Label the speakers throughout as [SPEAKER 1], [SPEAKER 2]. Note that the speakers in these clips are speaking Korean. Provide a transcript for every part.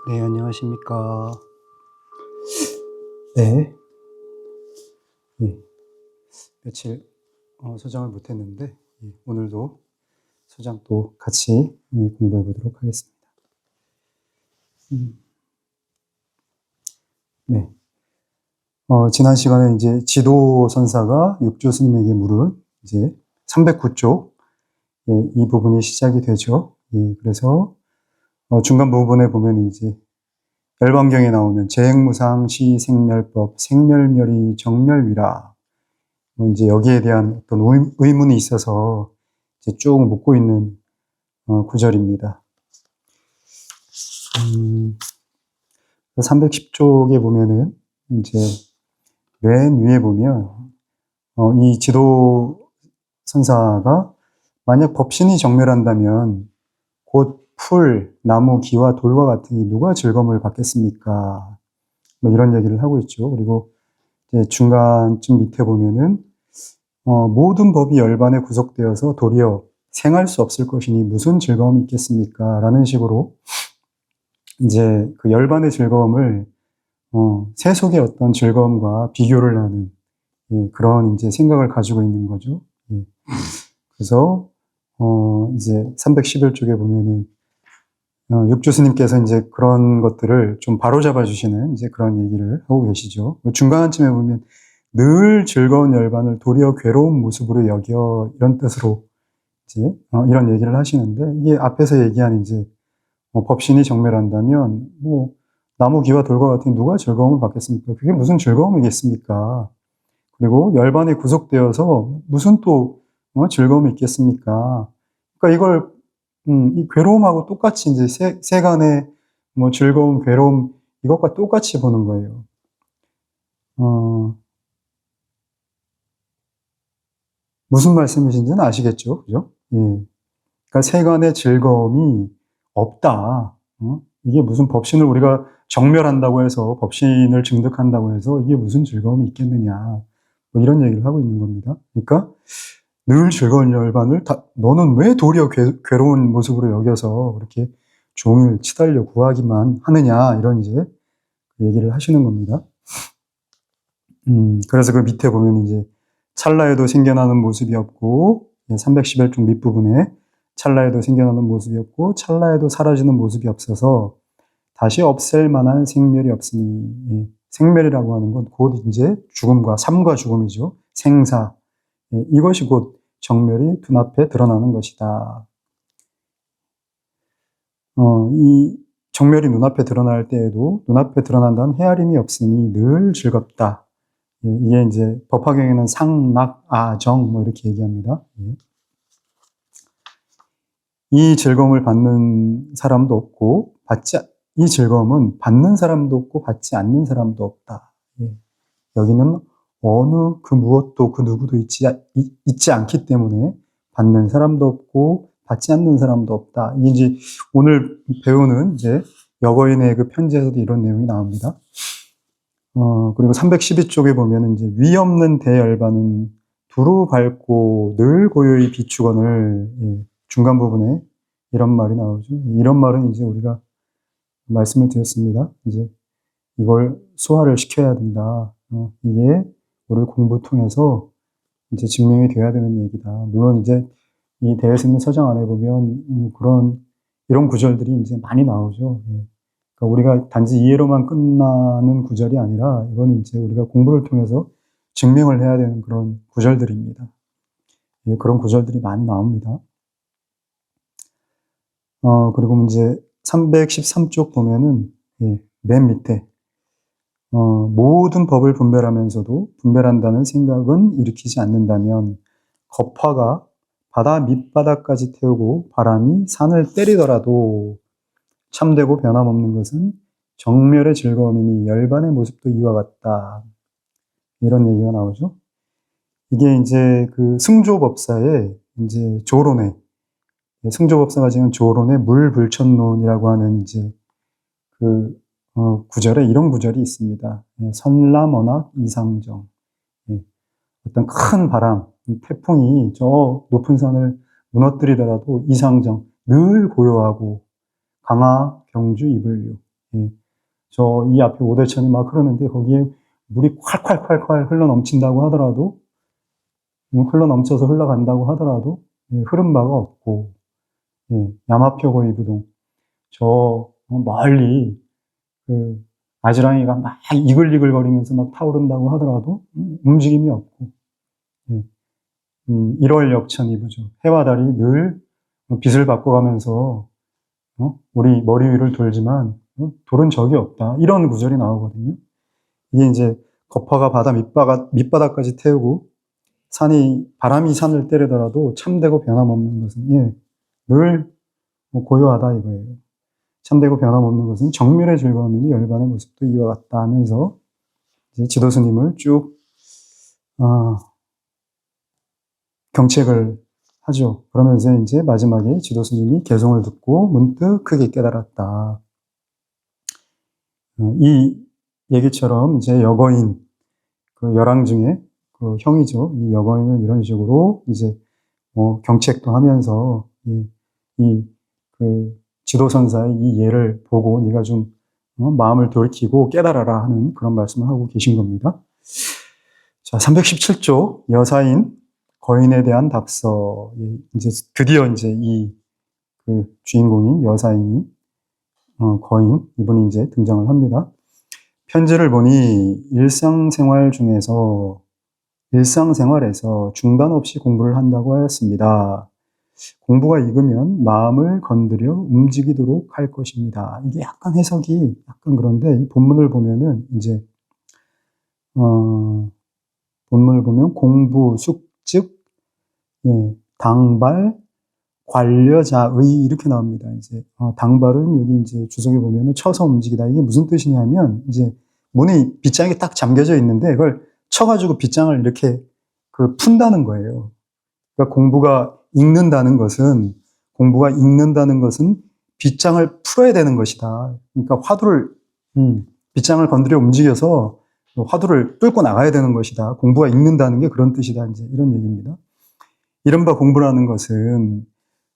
[SPEAKER 1] 네, 안녕하십니까. 네. 예. 며칠 소장을 못했는데 오늘도 소장 또 같이 공부해 보도록 하겠습니다. 네. 지난 시간에 이제 지도선사가 육조 스님에게 물은 이제 309쪽 이 부분이 시작이 되죠. 그래서 중간 부분에 보면 이제 열반경에 나오는 재행무상 시생멸법 생멸멸이 정멸위라. 이제 여기에 대한 어떤 의문이 있어서 이제 쭉 묻고 있는 구절입니다. 310쪽에 보면은 이제 맨 위에 보면 이 지도 선사가 만약 법신이 정멸한다면 곧 풀, 나무, 기와 돌과 같으니 누가 즐거움을 받겠습니까? 뭐 이런 얘기를 하고 있죠. 그리고 이제 중간쯤 밑에 보면은 모든 법이 열반에 구속되어서 도리어 생할 수 없을 것이니 무슨 즐거움이 있겠습니까? 라는 식으로 이제 그 열반의 즐거움을 세속의 어떤 즐거움과 비교를 하는 그런 이제 생각을 가지고 있는 거죠. 그래서 이제 311쪽에 보면은 육조 스님께서 이제 그런 것들을 좀 바로잡아 주시는 이제 그런 얘기를 하고 계시죠. 중간쯤에 보면 늘 즐거운 열반을 도리어 괴로운 모습으로 여겨 이런 뜻으로 이제 이런 얘기를 하시는데 이게 앞에서 얘기한 이제 법신이 정멸한다면 뭐 나무 기와 돌과 같은 누가 즐거움을 받겠습니까? 그게 무슨 즐거움이겠습니까? 그리고 열반에 구속되어서 무슨 또 즐거움이 있겠습니까? 그러니까 이걸 이 괴로움하고 똑같이 이제 세간의 뭐 즐거움, 괴로움 이것과 똑같이 보는 거예요. 무슨 말씀이신지는 아시겠죠, 그죠? 예. 그러니까 세간의 즐거움이 없다. 이게 무슨 법신을 우리가 정멸한다고 해서 법신을 증득한다고 해서 이게 무슨 즐거움이 있겠느냐. 뭐 이런 얘기를 하고 있는 겁니다. 그러니까 늘 즐거운 열반을 너는 왜 도리어 괴로운 모습으로 여겨서 그렇게 종일 치달려 구하기만 하느냐 이런 이제 얘기를 하시는 겁니다. 그래서 그 밑에 보면 이제 찰나에도 생겨나는 모습이 없고 311쪽 밑부분에 찰나에도 생겨나는 모습이 없고 찰나에도 사라지는 모습이 없어서 다시 없앨 만한 생멸이 없으니 생멸이라고 하는 건 곧 이제 죽음과 삶과 죽음이죠. 생사 이것이 곧 정멸이 눈앞에 드러나는 것이다. 이 정멸이 눈앞에 드러날 때에도 눈앞에 드러난다는 헤아림이 없으니 늘 즐겁다. 이게 이제 법화경에는 상락, 아정 뭐 이렇게 얘기합니다. 이 즐거움을 받는 사람도 없고 이 즐거움은 받는 사람도 없고 받지 않는 사람도 없다. 여기는 어느 그 무엇도 그 누구도 있지 않기 때문에 받는 사람도 없고 받지 않는 사람도 없다. 이게 이제 오늘 배우는 이제 여거인의 그 편지에서도 이런 내용이 나옵니다. 그리고 312쪽에 보면은 이제 위 없는 대열반은 두루 밟고 늘 고요히 비추거늘 중간 부분에 이런 말이 나오죠. 이런 말은 이제 우리가 말씀을 드렸습니다. 이제 이걸 소화를 시켜야 된다. 이게 우리 공부 통해서 이제 증명이 돼야 되는 얘기다. 물론 이제 이 대예스님 서장 안에 보면 이런 구절들이 이제 많이 나오죠. 그러니까 우리가 단지 이해로만 끝나는 구절이 아니라 이건 이제 우리가 공부를 통해서 증명을 해야 되는 그런 구절들입니다. 그런 구절들이 많이 나옵니다. 그리고 이제 313쪽 보면은 맨 밑에 모든 법을 분별하면서도 분별한다는 생각은 일으키지 않는다면 겁화가 바다 밑바닥까지 태우고 바람이 산을 때리더라도 참되고 변함없는 것은 정멸의 즐거움이니 열반의 모습도 이와 같다. 이런 얘기가 나오죠. 이게 이제 그 승조법사의 이제 조론에 승조법사가 지은 조론의 물불천론이라고 하는 이제 그 구절에 이런 구절이 있습니다. 선람언악 이상정. 어떤 큰 바람, 태풍이 저 높은 산을 무너뜨리더라도 이상정, 늘 고요하고 강하 경주 이불류. 예. 저 이 앞에 오대천이 막 흐르는데 거기에 물이 콸콸콸콸 흘러 넘친다고 하더라도, 흘러 넘쳐서 흘러간다고 하더라도, 예, 흐른 바가 없고, 예, 야마표고의 부동, 저 멀리 그 아지랑이가 막 이글이글거리면서 막 타오른다고 하더라도 움직임이 없고, 예, 1월 역천이 부죠. 해와 달이 늘 빛을 바꿔가면서 우리 머리 위를 돌지만 돌은 적이 없다. 이런 구절이 나오거든요. 이게 이제 거파가 바다 밑바닥까지 태우고 바람이 산을 때리더라도 참되고 변함없는 것은, 예, 늘 고요하다 이거예요. 참되고 변함없는 것은 정멸의 즐거움이니 열반의 모습도 이와 같다 하면서 이제 지도 스님을 쭉 경책을 하죠. 그러면서 이제 마지막에 지도 스님이 개송을 듣고 문득 크게 깨달았다. 이 얘기처럼 이제 여거인, 그 열왕 중에 그 형이죠. 이 여거인을 이런 식으로 이제 경책도 하면서 그 지도선사의 이 예를 보고 네가 좀 마음을 돌이키고 깨달아라 하는 그런 말씀을 하고 계신 겁니다. 자, 317쪽 여사인 거인에 대한 답서. 이제 드디어 이제 그 주인공인 여사인이 거인 이분이 이제 등장을 합니다. 편지를 보니 일상생활에서 중단 없이 공부를 한다고 하였습니다. 공부가 익으면 마음을 건드려 움직이도록 할 것입니다. 이게 약간 해석이 약간 그런데 이 본문을 보면은 이제 본문을 보면 공부, 숙즉, 예, 당발, 관려자의 이렇게 나옵니다. 이제 당발은 여기 이제 주석에 보면은 쳐서 움직이다. 이게 무슨 뜻이냐면 이제 문이 빗장이 딱 잠겨져 있는데 그걸 쳐가지고 빗장을 이렇게 푼다는 거예요. 그러니까 공부가 읽는다는 것은 빗장을 풀어야 되는 것이다. 그러니까 빗장을 건드려 움직여서 화두를 뚫고 나가야 되는 것이다. 공부가 읽는다는 게 그런 뜻이다. 이제 이런 얘기입니다. 이른바 공부라는 것은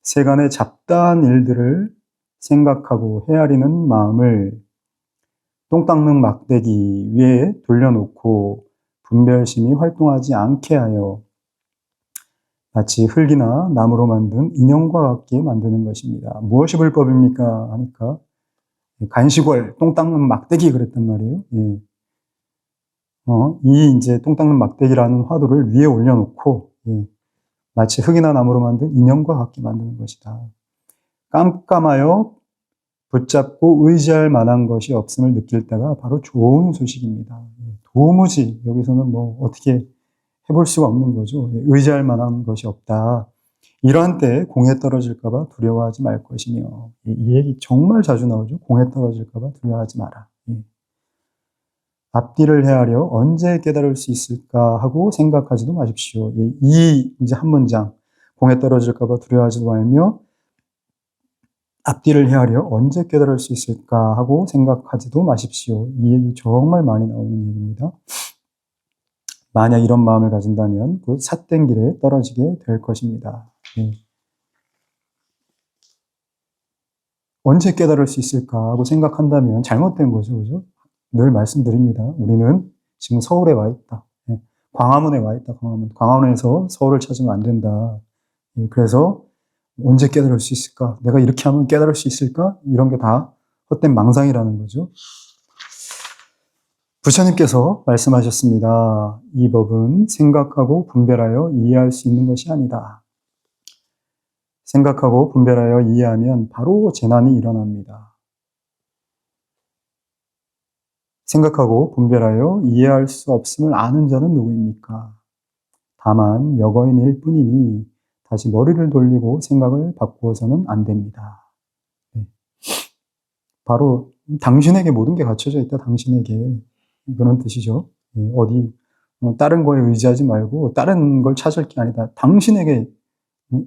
[SPEAKER 1] 세간의 잡다한 일들을 생각하고 헤아리는 마음을 똥 닦는 막대기 위에 돌려놓고 분별심이 활동하지 않게 하여 마치 흙이나 나무로 만든 인형과 같게 만드는 것입니다. 무엇이 불법입니까? 하니까 간시골, 똥 닦는 막대기 그랬단 말이에요. 예. 이 이제 똥 닦는 막대기라는 화두를 위에 올려놓고, 예, 마치 흙이나 나무로 만든 인형과 같게 만드는 것이다. 깜깜하여 붙잡고 의지할 만한 것이 없음을 느낄 때가 바로 좋은 소식입니다. 도무지 여기서는 뭐 어떻게 해볼 수가 없는 거죠. 의지할 만한 것이 없다. 이러한 때에 공에 떨어질까봐 두려워하지 말 것이며, 이 얘기 정말 자주 나오죠. 공에 떨어질까봐 두려워하지 마라. 앞뒤를 헤아려 언제 깨달을 수 있을까 하고 생각하지도 마십시오. 이 이제 한 문장, 공에 떨어질까봐 두려워하지도 말며 앞뒤를 헤아려 언제 깨달을 수 있을까 하고 생각하지도 마십시오. 이 얘기 정말 많이 나오는 얘기입니다. 만약 이런 마음을 가진다면 그 삿된 길에 떨어지게 될 것입니다. 언제 깨달을 수 있을까 하고 생각한다면 잘못된 거죠. 그죠? 늘 말씀드립니다. 우리는 지금 서울에 와 있다. 광화문에 와 있다. 광화문에서 서울을 찾으면 안 된다. 그래서 언제 깨달을 수 있을까? 내가 이렇게 하면 깨달을 수 있을까? 이런 게 다 헛된 망상이라는 거죠. 부처님께서 말씀하셨습니다. 이 법은 생각하고 분별하여 이해할 수 있는 것이 아니다. 생각하고 분별하여 이해하면 바로 재난이 일어납니다. 생각하고 분별하여 이해할 수 없음을 아는 자는 누구입니까? 다만 여거인일 뿐이니 다시 머리를 돌리고 생각을 바꾸어서는 안 됩니다. 바로 당신에게 모든 게 갖춰져 있다. 당신에게. 그런 뜻이죠. 다른 거에 의지하지 말고 다른 걸 찾을 게 아니다. 당신에게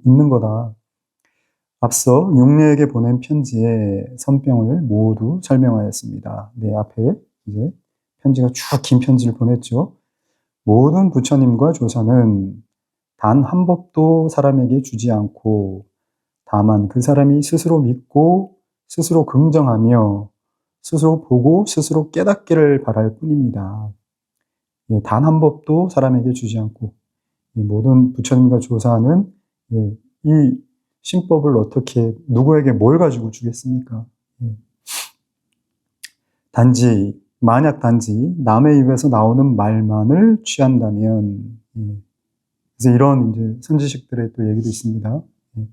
[SPEAKER 1] 있는 거다. 앞서 육녀에게 보낸 편지의 선병을 모두 설명하였습니다. 앞에 이제 편지가 쭉 긴 편지를 보냈죠. 모든 부처님과 조사는 단 한 법도 사람에게 주지 않고 다만 그 사람이 스스로 믿고 스스로 긍정하며 스스로 보고 스스로 깨닫기를 바랄 뿐입니다. 예, 단 한 법도 사람에게 주지 않고, 예, 모든 부처님과 조사하는, 예, 이 신법을 어떻게 누구에게 뭘 가지고 주겠습니까? 예. 만약 단지 남의 입에서 나오는 말만을 취한다면, 예. 그래서 이런 이제 선지식들의 또 얘기도 있습니다. 예.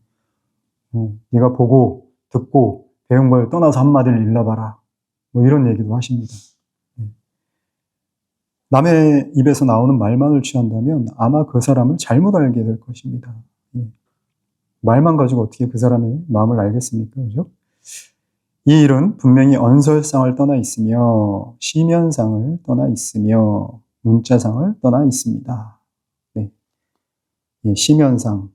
[SPEAKER 1] 네가 보고 듣고 배운 걸 떠나서 한마디를 일러봐라. 뭐 이런 얘기도 하십니다. 예. 남의 입에서 나오는 말만을 취한다면 아마 그 사람을 잘못 알게 될 것입니다. 예. 말만 가지고 어떻게 그 사람의 마음을 알겠습니까? 그죠? 이 일은 분명히 언설상을 떠나 있으며 시면상을 떠나 있으며 문자상을 떠나 있습니다. 네. 예, 시면상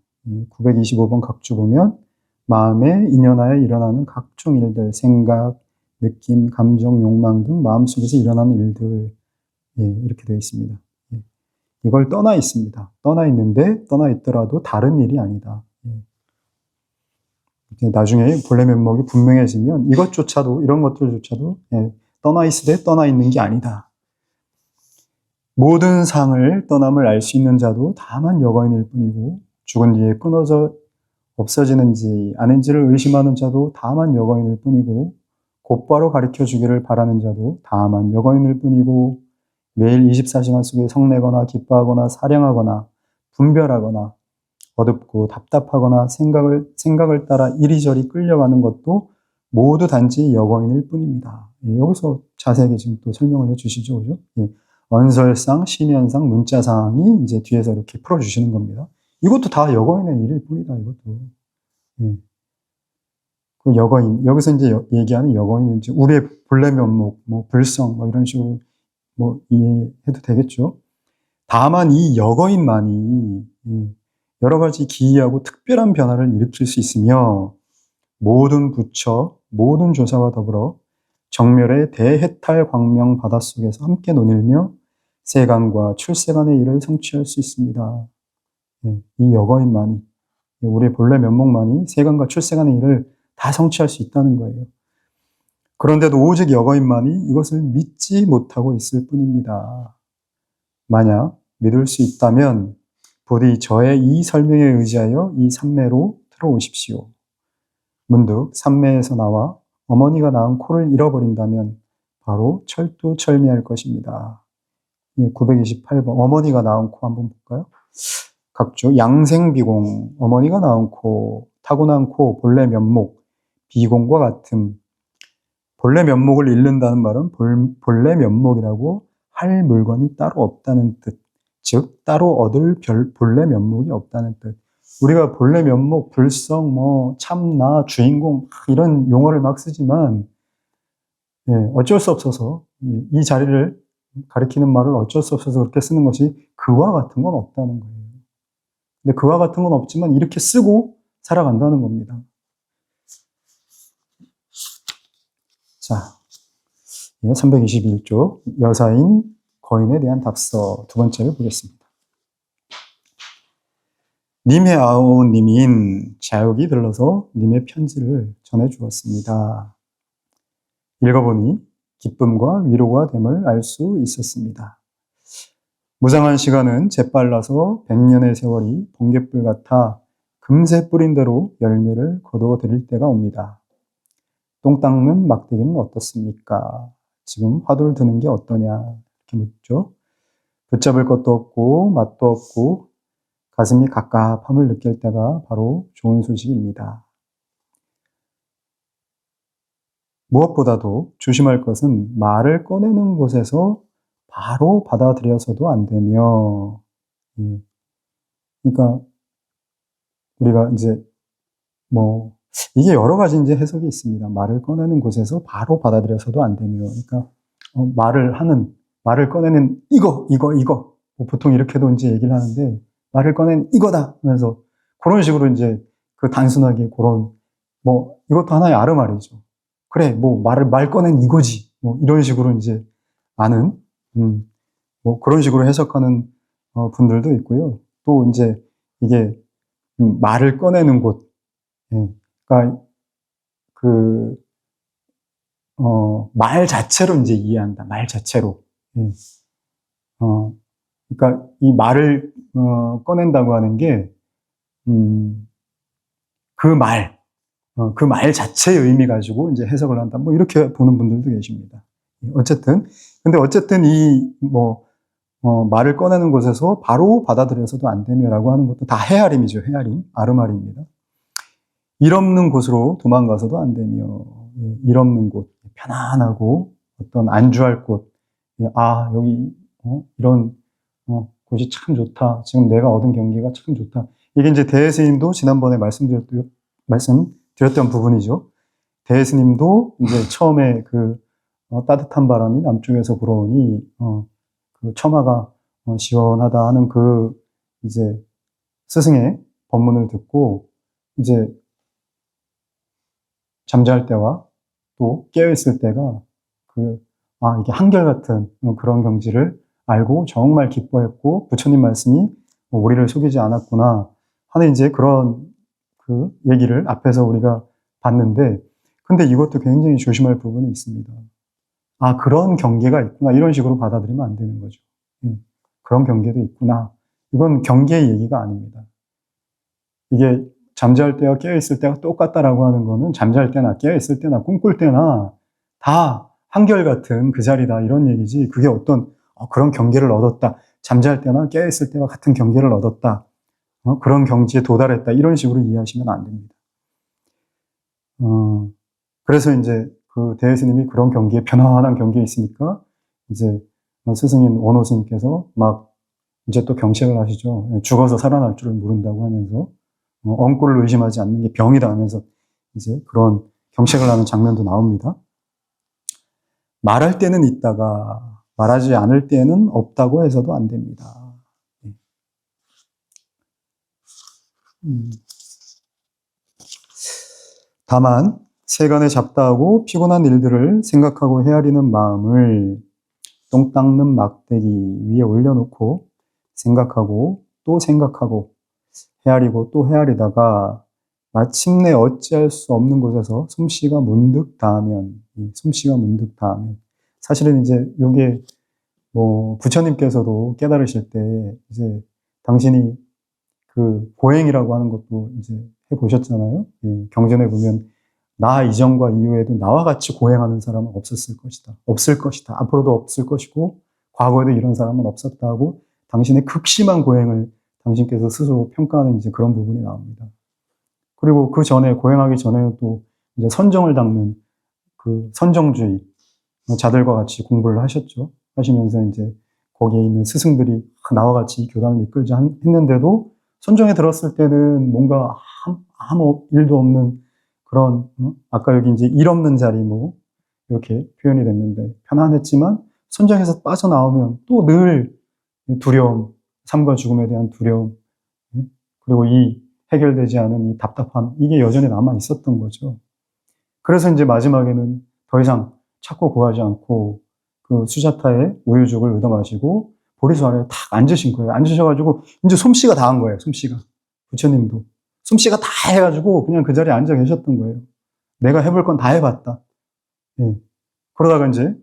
[SPEAKER 1] 925번 각주 보면 마음에 인연하여 일어나는 각종 일들, 생각, 느낌, 감정, 욕망 등 마음속에서 일어나는 일들, 예, 이렇게 되어 있습니다. 예. 이걸 떠나 있습니다. 떠나 있는데 떠나 있더라도 다른 일이 아니다. 예. 나중에 본래 면목이 분명해지면 이것조차도, 이런 것들조차도, 예, 떠나 있으되 떠나 있는 게 아니다. 모든 상을 떠남을 알 수 있는 자도 다만 여거인일 뿐이고, 죽은 뒤에 끊어져 없어지는지 아닌지를 의심하는 자도 다만 여거인일 뿐이고, 곧바로 가르쳐 주기를 바라는 자도 다만 여거인일 뿐이고, 매일 24시간 속에 성내거나 기뻐하거나 사령하거나 분별하거나 어둡고 답답하거나 생각을 따라 이리저리 끌려가는 것도 모두 단지 여거인일 뿐입니다. 예, 여기서 자세하게 지금 또 설명을 해 주시죠. 그죠? 예, 언설상, 심연상, 문자상이 이제 뒤에서 이렇게 풀어주시는 겁니다. 이것도 다 여거인의 일일 뿐이다, 이것도. 예. 그 여거인, 여기서 이제 얘기하는 여거인은 이제 우리의 본래 면목, 뭐, 불성, 뭐, 이런 식으로 뭐, 이해해도 되겠죠. 다만 이 여거인만이, 예, 여러 가지 기이하고 특별한 변화를 일으킬 수 있으며, 모든 부처, 모든 조사와 더불어 정멸의 대해탈 광명 바닷속에서 함께 논일며 세간과 출세간의 일을 성취할 수 있습니다. 예, 이 여거인만이, 우리의 본래 면목만이 세간과 출세간의 일을 다 성취할 수 있다는 거예요. 그런데도 오직 여거인만이 이것을 믿지 못하고 있을 뿐입니다. 만약 믿을 수 있다면 부디 저의 이 설명에 의지하여 이 산매로 들어오십시오. 문득 산매에서 나와 어머니가 낳은 코를 잃어버린다면 바로 철두철미할 것입니다. 928번 어머니가 낳은 코 한번 볼까요? 각주 양생비공 어머니가 낳은 코, 타고난 코, 본래 면목, 비공과 같음. 본래 면목을 잃는다는 말은 본래 면목이라고 할 물건이 따로 없다는 뜻. 즉 따로 얻을 본래 면목이 없다는 뜻. 우리가 본래 면목, 불성, 뭐 참나, 주인공 이런 용어를 막 쓰지만, 예, 어쩔 수 없어서 이 자리를 가리키는 말을 어쩔 수 없어서 그렇게 쓰는 것이 그와 같은 건 없다는 거예요. 근데 그와 같은 건 없지만 이렇게 쓰고 살아간다는 겁니다. 자, 321쪽 여사인 거인에 대한 답서 두 번째를 보겠습니다. 님의 아우님인 자욕이 들러서 님의 편지를 전해주었습니다. 읽어보니 기쁨과 위로가 됨을 알 수 있었습니다. 무장한 시간은 재빨라서 100년의 세월이 번갯불 같아 금세 뿌린 대로 열매를 거두어드릴 때가 옵니다. 똥 닦는 막대기는 어떻습니까? 지금 화두를 드는 게 어떠냐? 이렇게 묻죠. 붙잡을 것도 없고 맛도 없고 가슴이 갑갑함을 느낄 때가 바로 좋은 소식입니다. 무엇보다도 조심할 것은 말을 꺼내는 곳에서 바로 받아들여서도 안 되며, 예. 그러니까 우리가 이제 뭐 이게 여러 가지 이제 해석이 있습니다. 말을 꺼내는 곳에서 바로 받아들여서도 안 되며, 그러니까 말을 꺼내는 이거 뭐 보통 이렇게도 이제 얘기를 하는데 말을 꺼낸 이거다 하면서 그런 식으로 이제 그 단순하게 그런 뭐 이것도 하나의 아르말이죠. 그래 뭐 말 꺼낸 이거지 뭐 이런 식으로 이제 아는 뭐 그런 식으로 해석하는 분들도 있고요. 또 이제 이게 말을 꺼내는 곳, 예. 그러니까 그 말 자체로 이제 이해한다. 말 자체로. 예. 그러니까 이 말을 꺼낸다고 하는 게 그 말 자체의 의미 가지고 이제 해석을 한다. 뭐 이렇게 보는 분들도 계십니다. 근데 어쨌든 말을 꺼내는 곳에서 바로 받아들여서도 안 되며라고 하는 것도 다 헤아림이죠. 헤아림, 아르마리입니다. 일 없는 곳으로 도망가서도 안 되며, 일 없는 곳, 편안하고 어떤 안주할 곳, 여기 이런 곳이 참 좋다. 지금 내가 얻은 경기가 참 좋다. 이게 이제 대스님도 지난번에 말씀드렸던 부분이죠. 대스님도 이제 처음에 따뜻한 바람이 남쪽에서 불어오니 그 처마가 시원하다 하는 이제 스승의 법문을 듣고 이제 잠잘 때와 또 깨어있을 때가 이게 한결같은 그런 경지를 알고 정말 기뻐했고 부처님 말씀이 우리를 속이지 않았구나 하는 이제 그런 얘기를 앞에서 우리가 봤는데, 근데 이것도 굉장히 조심할 부분이 있습니다. 그런 경계가 있구나. 이런 식으로 받아들이면 안 되는 거죠. 그런 경계도 있구나. 이건 경계의 얘기가 아닙니다. 이게 잠잘 때와 깨어있을 때가 똑같다라고 하는 거는 잠잘 때나 깨어있을 때나 꿈꿀 때나 다 한결같은 그 자리다. 이런 얘기지. 그게 어떤 그런 경계를 얻었다. 잠잘 때나 깨어있을 때와 같은 경계를 얻었다. 그런 경지에 도달했다. 이런 식으로 이해하시면 안 됩니다. 그래서 이제 대스님이 그런 경계에 편안한 경계에 있으니까 이제 스승인 원호 스님께서 막 이제 또 경책을 하시죠. 죽어서 살아날 줄을 모른다고 하면서 엉꿀을 의심하지 않는 게 병이다 하면서 이제 그런 경책을 하는 장면도 나옵니다. 말할 때는 있다가 말하지 않을 때는 없다고 해서도 안 됩니다. 다만 세간에 잡다하고 피곤한 일들을 생각하고 헤아리는 마음을 똥 닦는 막대기 위에 올려놓고 생각하고 또 생각하고 헤아리고 또 헤아리다가 마침내 어찌할 수 없는 곳에서 솜씨가 문득 닿으면, 사실은 이제 요게 부처님께서도 깨달으실 때 이제 당신이 고행이라고 하는 것도 이제 해보셨잖아요. 경전에 보면 나 이전과 이후에도 나와 같이 고행하는 사람은 없을 것이다. 앞으로도 없을 것이고 과거에도 이런 사람은 없었다 하고 당신의 극심한 고행을 당신께서 스스로 평가하는 이제 그런 부분이 나옵니다. 그리고 그 전에 고행하기 전에는 또 이제 선정을 닦는 선정주의 자들과 같이 공부를 하셨죠. 하시면서 이제 거기에 있는 스승들이 나와 같이 교단을 이끌자 했는데도 선정에 들었을 때는 뭔가 아무 일도 없는 그런, 아까 여기 이제 일 없는 자리 이렇게 표현이 됐는데 편안했지만 선정에서 빠져나오면 또 늘 두려움, 삶과 죽음에 대한 두려움, 그리고 이 해결되지 않은 이 답답함, 이게 여전히 남아 있었던 거죠. 그래서 이제 마지막에는 더 이상 찾고 구하지 않고 수자타의 우유죽을 얻어 마시고 보리수 아래에 탁 앉으신 거예요. 앉으셔가지고 이제 솜씨가 다 한 거예요. 솜씨가. 부처님도. 솜씨가 다 해가지고 그냥 그 자리에 앉아 계셨던 거예요. 내가 해볼 건 다 해봤다. 그러다가 이제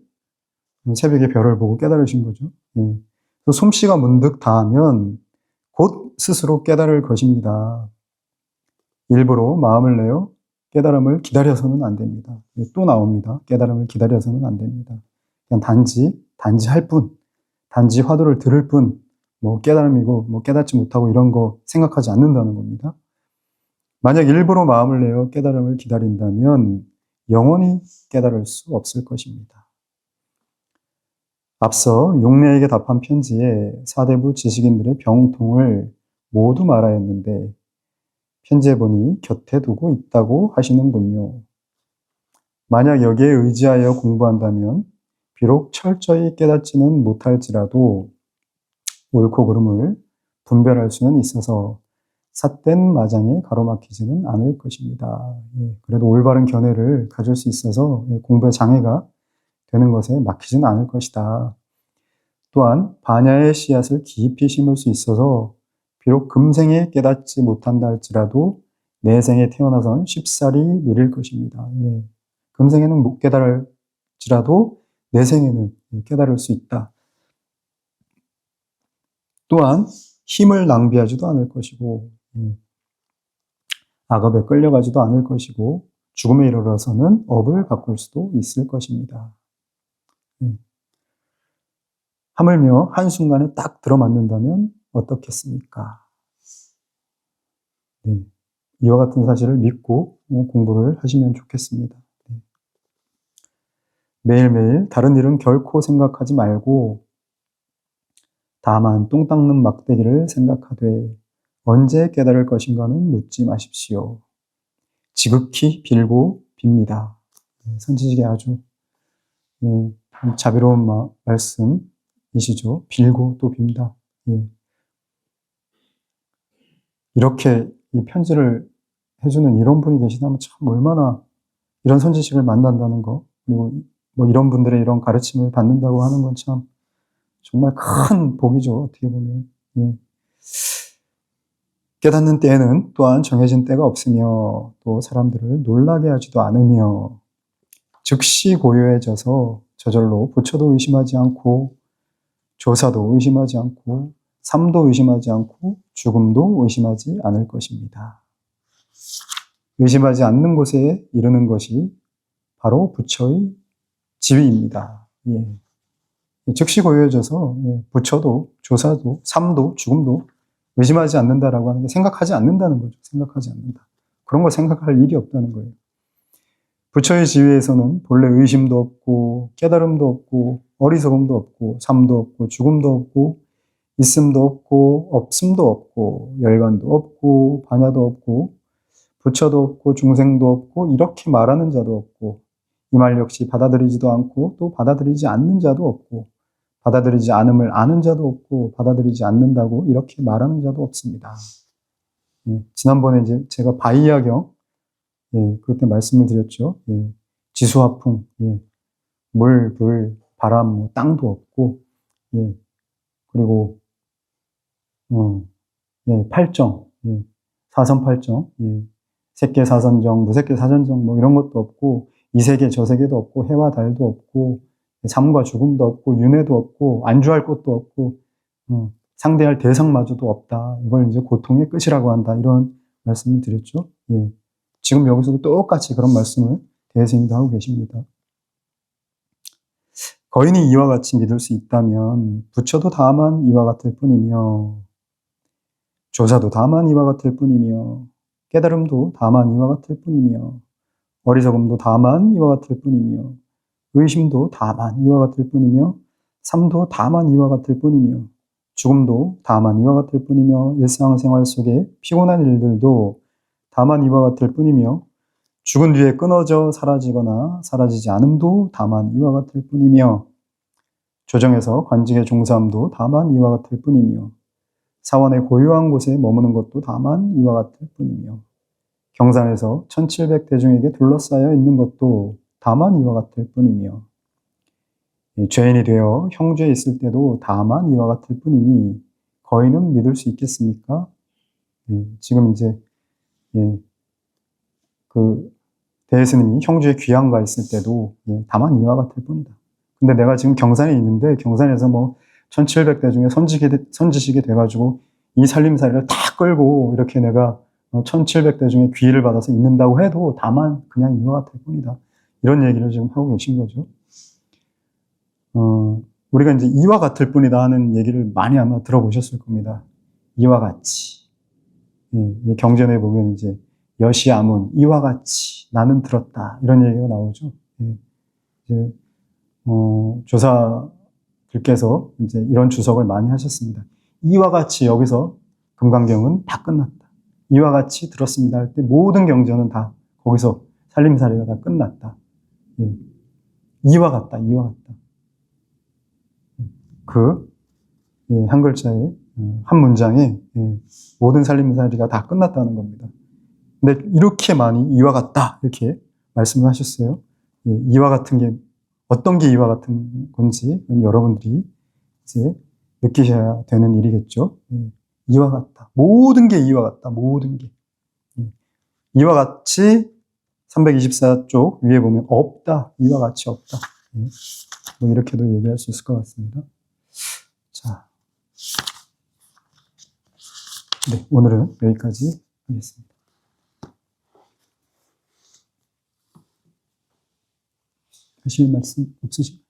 [SPEAKER 1] 새벽에 별을 보고 깨달으신 거죠. 솜씨가 문득 닿으면 곧 스스로 깨달을 것입니다. 일부러 마음을 내어 깨달음을 기다려서는 안 됩니다. 또 나옵니다. 깨달음을 기다려서는 안 됩니다. 그냥 단지 할 뿐, 단지 화두를 들을 뿐, 깨달음이고, 깨닫지 못하고 이런 거 생각하지 않는다는 겁니다. 만약 일부러 마음을 내어 깨달음을 기다린다면 영원히 깨달을 수 없을 것입니다. 앞서 용례에게 답한 편지에 사대부 지식인들의 병통을 모두 말하였는데 편지에 보니 곁에 두고 있다고 하시는군요. 만약 여기에 의지하여 공부한다면 비록 철저히 깨닫지는 못할지라도 옳고 그름을 분별할 수는 있어서 삿된 마장에 가로막히지는 않을 것입니다. 그래도 올바른 견해를 가질 수 있어서 공부에 장애가 되는 것에 막히지는 않을 것이다. 또한 반야의 씨앗을 깊이 심을 수 있어서 비록 금생에 깨닫지 못한다 할지라도 내생에 태어나선 쉽사리 누릴 것입니다. 금생에는 못 깨달을 할지라도 내 생에는 깨달을 수 있다. 또한 힘을 낭비하지도 않을 것이고 악업에 끌려가지도 않을 것이고 죽음에 이르러서는 업을 바꿀 수도 있을 것입니다. 하물며 한순간에 딱 들어맞는다면 어떻겠습니까? 이와 같은 사실을 믿고 공부를 하시면 좋겠습니다. 매일매일 다른 일은 결코 생각하지 말고 다만 똥 닦는 막대기를 생각하되 언제 깨달을 것인가는 묻지 마십시오. 지극히 빌고 빕니다. 선지식의 아주 자비로운 말씀이시죠. 빌고 또 빈다. 이렇게 이 편지를 해주는 이런 분이 계시다면 참 얼마나 이런 선지식을 만난다는 거, 그리고 뭐 이런 분들의 이런 가르침을 받는다고 하는 건 참 정말 큰 복이죠. 어떻게 보면. 깨닫는 때에는 또한 정해진 때가 없으며 또 사람들을 놀라게 하지도 않으며 즉시 고요해져서 저절로 부처도 의심하지 않고 조사도 의심하지 않고 삶도 의심하지 않고 죽음도 의심하지 않을 것입니다. 의심하지 않는 곳에 이르는 것이 바로 부처의 지위입니다. 즉시 고요해져서 부처도 조사도 삶도 죽음도 의심하지 않는다라고 하는 게 생각하지 않는다는 거죠. 생각하지 않는다. 그런 거 생각할 일이 없다는 거예요. 부처의 지위에서는 본래 의심도 없고 깨달음도 없고 어리석음도 없고 삶도 없고 죽음도 없고 있음도 없고 없음도 없고 열반도 없고 반야도 없고 부처도 없고 중생도 없고 이렇게 말하는 자도 없고 이 말 역시 받아들이지도 않고 또 받아들이지 않는 자도 없고 받아들이지 않음을 아는 자도 없고 받아들이지 않는다고 이렇게 말하는 자도 없습니다. 지난번에 이제 제가 바이야경 그때 말씀을 드렸죠. 지수화풍, 물, 불, 바람, 땅도 없고 그리고 팔정, 사선팔정, 색계사선정, 무색계사선정 뭐 이런 것도 없고 이 세계 저 세계도 없고 해와 달도 없고 삶과 죽음도 없고 윤회도 없고 안주할 것도 없고 상대할 대상마저도 없다. 이걸 이제 고통의 끝이라고 한다. 이런 말씀을 드렸죠. 지금 여기서도 똑같이 그런 말씀을 대스님도 하고 계십니다. 거인이 이와 같이 믿을 수 있다면 부처도 다만 이와 같을 뿐이며 조사도 다만 이와 같을 뿐이며 깨달음도 다만 이와 같을 뿐이며 어리석음도 다만 이와 같을 뿐이며 의심도 다만 이와 같을 뿐이며 삶도 다만 이와 같을 뿐이며 죽음도 다만 이와 같을 뿐이며 일상생활 속에 피곤한 일들도 다만 이와 같을 뿐이며 죽은 뒤에 끊어져 사라지거나 사라지지 않음도 다만 이와 같을 뿐이며 조정에서 관직에 종사함도 다만 이와 같을 뿐이며 사원의 고요한 곳에 머무는 것도 다만 이와 같을 뿐이며 경산에서 1700대중에게 둘러싸여 있는 것도 다만 이와 같을 뿐이며 죄인이 되어 형주에 있을 때도 다만 이와 같을 뿐이니 거인은 믿을 수 있겠습니까? 지금 이제 그 대스님이 형주에 귀양가 있을 때도 다만 이와 같을 뿐이다. 근데 내가 지금 경산에 있는데 경산에서 뭐 1700대 중에 선지식이 돼가지고 이 살림살이를 다 끌고 이렇게 내가 1700대 중에 귀의를 받아서 있는다고 해도 다만 그냥 이와 같을 뿐이다. 이런 얘기를 지금 하고 계신 거죠. 우리가 이제 이와 같을 뿐이다 하는 얘기를 많이 아마 들어보셨을 겁니다. 이와 같이. 경전에 보면 이제 여시아문, 이와 같이 나는 들었다. 이런 얘기가 나오죠. 이제, 조사들께서 이제 이런 주석을 많이 하셨습니다. 이와 같이 여기서 금강경은 다 끝났다. 이와 같이 들었습니다 할 때 모든 경전은 다 거기서 살림살이가 다 끝났다. 이와 같다, 이와 같다. 한 글자에, 한 문장에 모든 살림살이가 다 끝났다는 겁니다. 근데 이렇게 많이 이와 같다 이렇게 말씀을 하셨어요. 이와 같은 게 어떤 게 이와 같은 건지 여러분들이 이제 느끼셔야 되는 일이겠죠. 이와 같다. 모든 게 이와 같다. 모든 게. 이와 같이 324쪽 위에 보면 없다. 이와 같이 없다. 예. 뭐 이렇게도 얘기할 수 있을 것 같습니다. 자, 네, 오늘은 여기까지 하겠습니다. 하실 말씀 없으신가요?